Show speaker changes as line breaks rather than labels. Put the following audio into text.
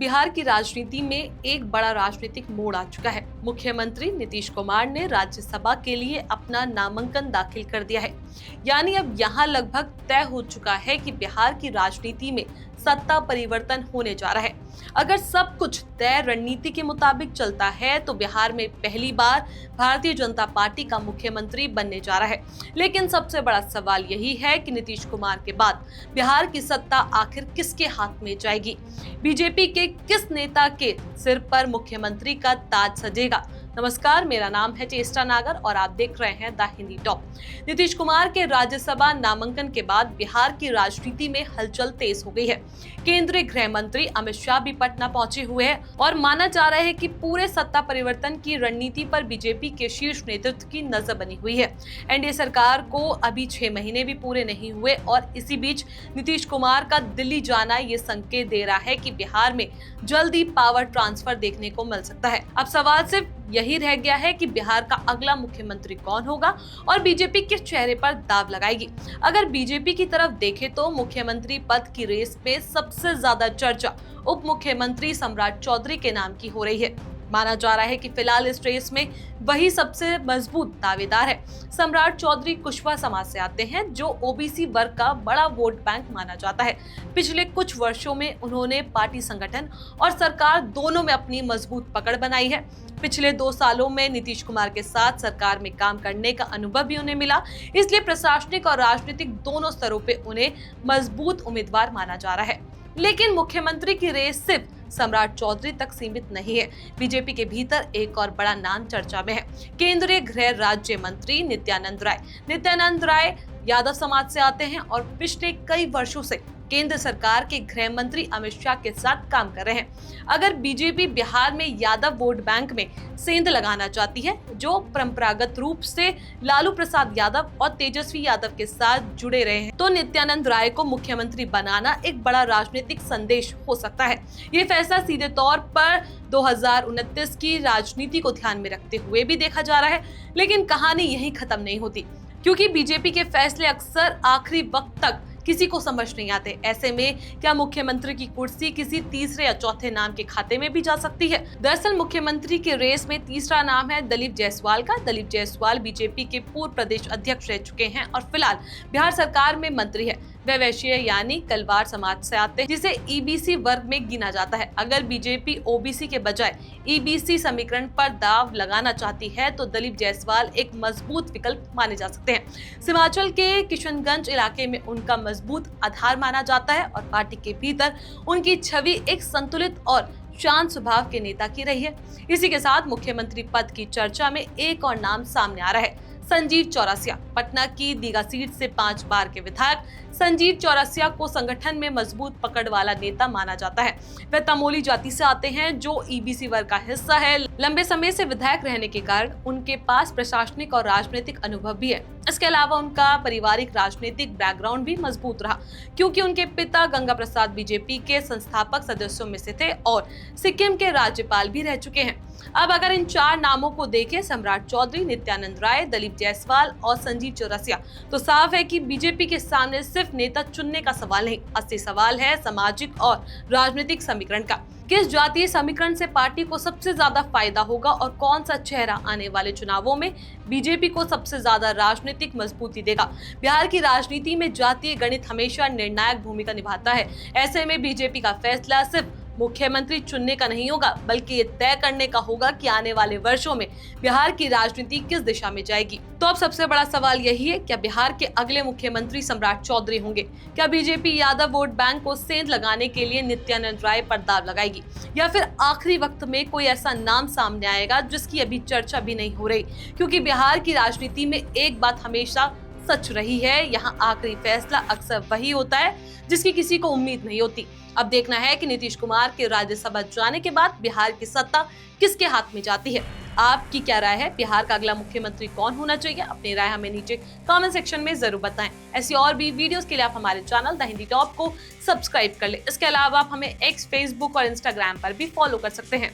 बिहार की राजनीति में एक बड़ा राजनीतिक मोड़ आ चुका है। मुख्यमंत्री नीतीश कुमार ने राज्यसभा के लिए अपना नामांकन दाखिल कर दिया है। यानी अब यहाँ लगभग तय हो चुका है कि बिहार की राजनीति में सत्ता परिवर्तन होने जा रहा है। अगर सब कुछ तय रणनीति के मुताबिक चलता है तो बिहार में पहली बार भारतीय जनता पार्टी का मुख्यमंत्री बनने जा रहा है। लेकिन सबसे बड़ा सवाल यही है कि नीतीश कुमार के बाद बिहार की सत्ता आखिर किसके हाथ में जाएगी? बीजेपी के किस नेता के सिर पर मुख्यमंत्री का ताज सजेगा? नमस्कार, मेरा नाम है चेष्टा नागर और आप देख रहे हैं द हिंदी टॉप। नीतीश कुमार के राज्यसभा नामांकन के बाद बिहार की राजनीति में हलचल तेज हो गई है। केंद्रीय गृह मंत्री अमित शाह भी पटना पहुंचे हुए हैं और माना जा रहा है कि पूरे सत्ता परिवर्तन की रणनीति पर बीजेपी के शीर्ष नेतृत्व की नजर बनी हुई है। एनडीए सरकार को अभी 6 महीने भी पूरे नहीं हुए और इसी बीच नीतीश कुमार का दिल्ली जाना ये संकेत दे रहा है कि बिहार में जल्दी पावर ट्रांसफर देखने को मिल सकता है। अब सवाल सिर्फ यही रह गया है कि बिहार का अगला मुख्यमंत्री कौन होगा और बीजेपी किस चेहरे पर दाव लगाएगी। अगर बीजेपी की तरफ देखें तो मुख्यमंत्री पद की रेस में सबसे ज्यादा चर्चा उप मुख्यमंत्री सम्राट चौधरी के नाम की हो रही है। माना जा रहा है कि फिलहाल इस रेस में वही सबसे मजबूत दावेदार है। सम्राट चौधरी कुशवा समाज से आते हैं जो ओबीसी वर्ग का बड़ा वोट बैंक माना जाता है। पिछले कुछ वर्षों में उन्होंने पार्टी संगठन और सरकार दोनों में अपनी मजबूत पकड़ बनाई है। पिछले 2 सालों में नीतीश कुमार के साथ सरकार में काम करने का अनुभव भी उन्हें मिला, इसलिए प्रशासनिक और राजनीतिक दोनों स्तरों पे उन्हें मजबूत उम्मीदवार माना जा रहा है। लेकिन मुख्यमंत्री की रेस सिर्फ सम्राट चौधरी तक सीमित नहीं है। बीजेपी के भीतर एक और बड़ा नाम चर्चा में है। केंद्रीय गृह राज्य मंत्री नित्यानंद राय। नित्यानंद राय यादव समाज से आते हैं और पिछले कई वर्षों से केंद्र सरकार के गृह मंत्री अमित शाह के साथ काम कर रहे हैं। अगर बीजेपी बिहार में यादव वोट बैंक में सेंध लगाना चाहती है, जो परंपरागत रूप से लालू प्रसाद यादव और तेजस्वी यादव के साथ जुड़े रहे हैं, तो नित्यानंद राय को मुख्यमंत्री बनाना एक बड़ा राजनीतिक संदेश हो सकता है। ये फैसला सीधे तौर पर 2029 की राजनीति को ध्यान में रखते हुए भी देखा जा रहा है। लेकिन कहानी यही खत्म नहीं होती, क्योंकि बीजेपी के फैसले अक्सर आखिरी वक्त तक किसी को समझ नहीं आते। ऐसे में क्या मुख्यमंत्री की कुर्सी किसी तीसरे या चौथे नाम के खाते में भी जा सकती है? दरअसल मुख्यमंत्री के रेस में तीसरा नाम है दलीप जायसवाल का। दलीप जायसवाल बीजेपी के पूर्व प्रदेश अध्यक्ष रह चुके हैं और फिलहाल बिहार सरकार में मंत्री है। वे वैश्य यानी कलवार समाज से आते हैं, जिसे ईबीसी वर्ग में गिना जाता है। अगर बीजेपी ओबीसी के बजाय ईबीसी समीकरण पर दाव लगाना चाहती है तो दलीप जायसवाल एक मजबूत विकल्प माने जा सकते हैं। सीमांचल के किशनगंज इलाके में उनका मजबूत आधार माना जाता है और पार्टी के भीतर उनकी छवि एक संतुलित और शांत स्वभाव के नेता की रही है। इसी के साथ मुख्यमंत्री पद की चर्चा में एक और नाम सामने आ रहा है, संजीव चौरसिया। पटना की दीघा सीट से 5 बार के विधायक संजीव चौरसिया को संगठन में मजबूत पकड़ वाला नेता माना जाता है। वे तमोली जाति से आते हैं जो ईबीसी वर्ग का हिस्सा है। लंबे समय से विधायक रहने के कारण उनके पास प्रशासनिक और राजनीतिक अनुभव भी है। इसके अलावा उनका पारिवारिक राजनीतिक बैकग्राउंड भी मजबूत रहा, क्योंकि उनके पिता गंगा प्रसाद बीजेपी के संस्थापक सदस्यों में से थे और सिक्किम के राज्यपाल भी रह चुके हैं। अब अगर इन 4 नामों को देखें, सम्राट चौधरी, नित्यानंद राय, दलीप जायसवाल और संजीव चौरसिया, तो साफ है कि बीजेपी के सामने सिर्फ नेता चुनने का सवाल नहीं, असली सवाल है सामाजिक और राजनीतिक समीकरण का। किस जातीय समीकरण से पार्टी को सबसे ज्यादा फायदा होगा और कौन सा चेहरा आने वाले चुनावों में बीजेपी को सबसे ज्यादा राजनीतिक मजबूती देगा? बिहार की राजनीति में जातीय गणित हमेशा निर्णायक भूमिका निभाता है। ऐसे में बीजेपी का फैसला सिर्फ मुख्यमंत्री चुनने का नहीं होगा, बल्कि ये तय करने का होगा कि आने वाले वर्षों में बिहार की राजनीति किस दिशा में जाएगी। तो अब सबसे बड़ा सवाल यही है, क्या बिहार के अगले मुख्यमंत्री सम्राट चौधरी होंगे? क्या बीजेपी यादव वोट बैंक को सेंध लगाने के लिए नित्यानंद राय पर दाव लगाएगी, या फिर आखिरी वक्त में कोई ऐसा नाम सामने आएगा जिसकी अभी चर्चा भी नहीं हो रही? क्योंकि बिहार की राजनीति में एक बात हमेशा सच रही है, यहाँ आखिरी फैसला अक्सर वही होता है जिसकी किसी को उम्मीद नहीं होती। अब देखना है कि नीतीश कुमार के राज्यसभा जाने के बाद बिहार की सत्ता किसके हाथ में जाती है। आपकी क्या राय है? बिहार का अगला मुख्यमंत्री कौन होना चाहिए? अपनी राय हमें नीचे कमेंट सेक्शन में जरूर बताएं। ऐसी और भी वीडियोस के लिए आप हमारे चैनल द हिंदी टॉप को सब्सक्राइब कर लें। इसके अलावा आप हमें एक्स, फेसबुक और इंस्टाग्राम पर भी फॉलो कर सकते हैं।